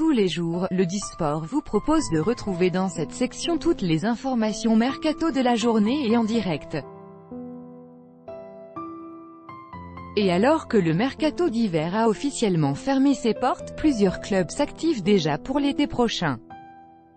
tous les jours, le Disport vous propose de retrouver dans cette section toutes les informations mercato de la journée et en direct. Et alors que le mercato d'hiver a officiellement fermé ses portes, plusieurs clubs s'activent déjà pour l'été prochain.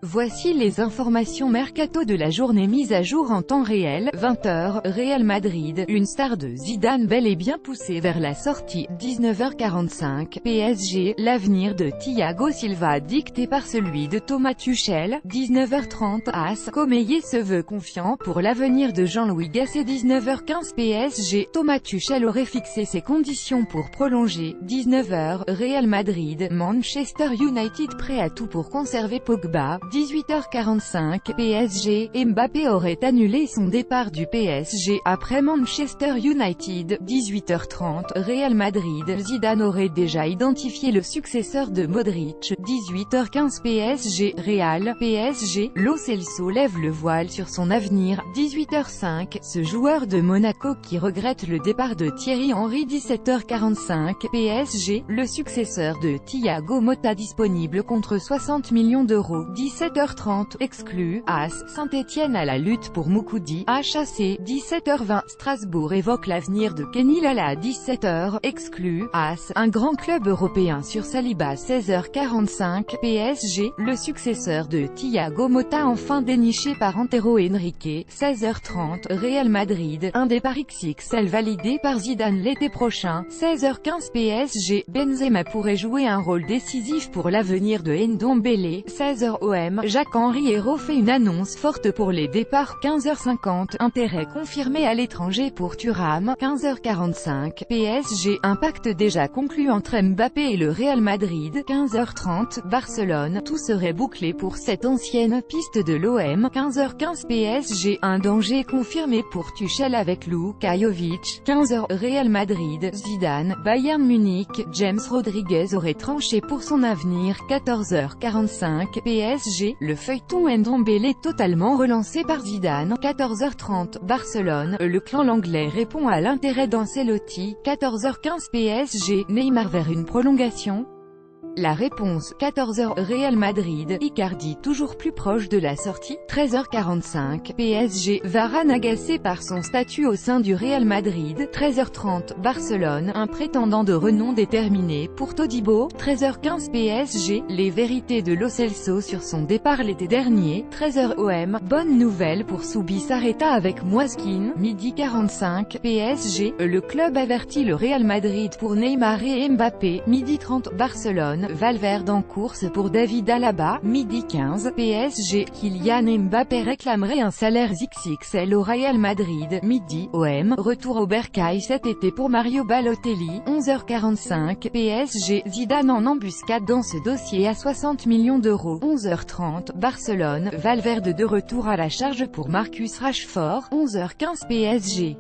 Voici les informations mercato de la journée mises à jour en temps réel. 20h, Real Madrid, une star de Zidane bel et bien poussée vers la sortie. 19h45, PSG, l'avenir de Thiago Silva dicté par celui de Thomas Tuchel. 19h30, AS, Comeyé se veut confiant pour l'avenir de Jean-Louis Gasset. 19h15, PSG, Thomas Tuchel aurait fixé ses conditions pour prolonger. 19h, Real Madrid, Manchester United prêt à tout pour conserver Pogba. 18h45, PSG, Mbappé aurait annulé son départ du PSG après Manchester United. 18h30, Real Madrid, Zidane aurait déjà identifié le successeur de Modric. 18h15, PSG, Real, PSG, Lo Celso lève le voile sur son avenir. 18h05, ce joueur de Monaco qui regrette le départ de Thierry Henry. 17h45, PSG, le successeur de Thiago Motta disponible contre 60 millions d'euros. 17h30, exclu, AS, Saint-Étienne à la lutte pour Moukoudi, HAC. 17h20, Strasbourg évoque l'avenir de Kenny Lala. 17h, exclu, AS, un grand club européen sur Saliba. 16h45, PSG, le successeur de Thiago Motta enfin déniché par Antero Henrique. 16h30, Real Madrid, un départ XXL validé par Zidane l'été prochain. 16h15, PSG, Benzema pourrait jouer un rôle décisif pour l'avenir de Ndombele. 16h OM, Jacques-Henri Hérault fait une annonce forte pour les départs. 15h50, intérêt confirmé à l'étranger pour Thuram. 15h45, PSG, un pacte déjà conclu entre Mbappé et le Real Madrid. 15h30, Barcelone, tout serait bouclé pour cette ancienne piste de l'OM. 15h15, PSG, un danger confirmé pour Tuchel avec Luka Jovic. 15h, Real Madrid, Zidane, Bayern Munich, James Rodriguez aurait tranché pour son avenir. 14h45, PSG, le feuilleton Ndombele totalement relancé par Zidane. 14h30, Barcelone, le clan l'anglais répond à l'intérêt d'Ancelotti. 14h15, PSG, Neymar vers une prolongation. La réponse, 14h, Real Madrid, Icardi toujours plus proche de la sortie. 13h45, PSG, Varane agacé par son statut au sein du Real Madrid. 13h30, Barcelone, un prétendant de renom déterminé pour Todibo. 13h15, PSG, les vérités de Lo Celso sur son départ l'été dernier. 13h OM, bonne nouvelle pour Zubizarreta avec Moiskin. Midi 45, PSG, le club avertit le Real Madrid pour Neymar et Mbappé. Midi 30, Barcelone, Valverde en course pour David Alaba. Midi 15, PSG, Kylian Mbappé réclamerait un salaire XXL au Real Madrid. Midi, OM, retour au Bercail cet été pour Mario Balotelli. 11h45, PSG, Zidane en embuscade dans ce dossier à 60 millions d'euros. 11h30, Barcelone, Valverde de retour à la charge pour Marcus Rashford. 11h15, PSG.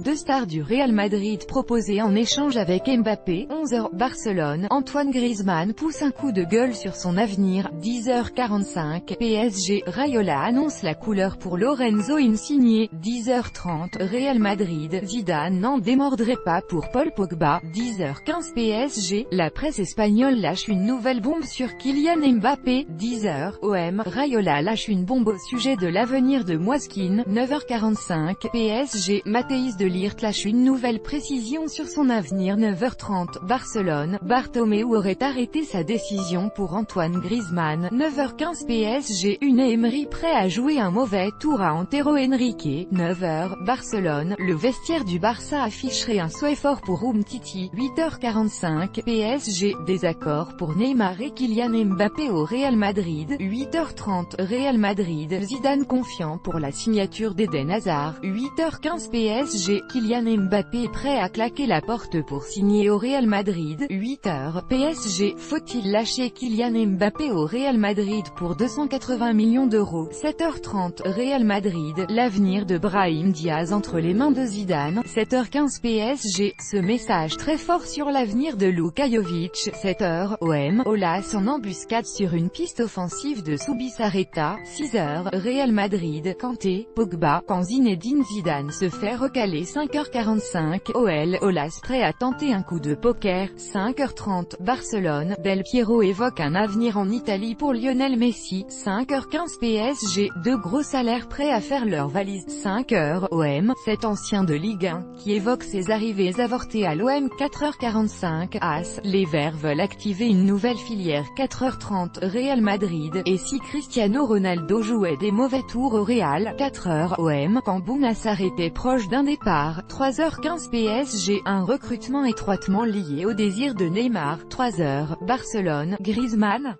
Deux stars du Real Madrid proposées en échange avec Mbappé. 11h, Barcelone, Antoine Griezmann pousse un coup de gueule sur son avenir. 10h45, PSG, Raiola annonce la couleur pour Lorenzo Insigne. 10h30, Real Madrid, Zidane n'en démordrait pas pour Paul Pogba. 10h15, PSG, la presse espagnole lâche une nouvelle bombe sur Kylian Mbappé. 10h, OM, Raiola lâche une bombe au sujet de l'avenir de Moiskin. 9h45, PSG, Matthijs de Ligt lâche une nouvelle précision sur son avenir. 9h30, Barcelone, Bartomeu aurait arrêté sa décision pour Antoine Griezmann. 9h15, PSG, Unai Emery prêt à jouer un mauvais tour à Antero Henrique. 9h, Barcelone, le vestiaire du Barça afficherait un souhait fort pour Umtiti. 8h45, PSG, désaccord pour Neymar et Kylian Mbappé au Real Madrid. 8h30, Real Madrid, Zidane confiant pour la signature d'Eden Hazard. 8h15, PSG, Kylian Mbappé est prêt à claquer la porte pour signer au Real Madrid. 8h, PSG, faut-il lâcher Kylian Mbappé au Real Madrid pour 280 millions d'euros? 7h30, Real Madrid, l'avenir de Brahim Diaz entre les mains de Zidane. 7h15, PSG, ce message très fort sur l'avenir de Luka Jovic. 7h, OM, Olas en embuscade sur une piste offensive de Zubizarreta. 6h, Real Madrid, Kanté, Pogba, quand Zinedine Zidane se fait recaler 5h45, OL, Olas prêt à tenter un coup de poker, 5h30, Barcelone, Del Piero évoque un avenir en Italie pour Lionel Messi, 5h15 PSG, deux gros salaires prêts à faire leur valise, 5h, OM, cet ancien de Ligue 1, qui évoque ses arrivées avortées à l'OM, 4h45, AS, les Verts veulent activer une nouvelle filière, 4h30, Real Madrid, et si Cristiano Ronaldo jouait des mauvais tours au Real, 4h, OM, quand Bouna-Sarr était proche d'un départ, 3h15 PSG, un recrutement étroitement lié au désir de Neymar, 3h, Barcelone, Griezmann.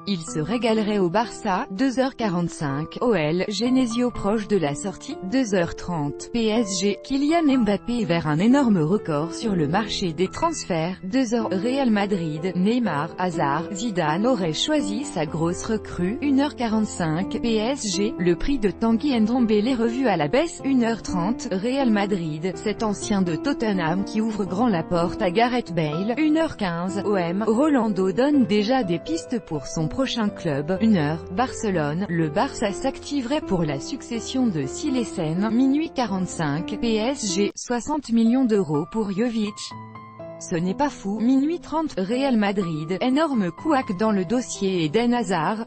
Il se régalerait au Barça, 2h45, OL, Genesio proche de la sortie, 2h30, PSG, Kylian Mbappé vers un énorme record sur le marché des transferts, 2h, Real Madrid, Neymar, Hazard, Zidane aurait choisi sa grosse recrue, 1h45, PSG, le prix de Tanguy Ndombele revu à la baisse, 1h30, Real Madrid, cet ancien de Tottenham qui ouvre grand la porte à Gareth Bale, 1h15, OM, Rolando donne déjà des pistes pour son prochain club, 1h, Barcelone, le Barça s'activerait pour la succession de Silesen, minuit 45, PSG, 60 millions d'euros pour Jovic. Ce n'est pas fou, minuit 30, Real Madrid, énorme couac dans le dossier Eden Hazard.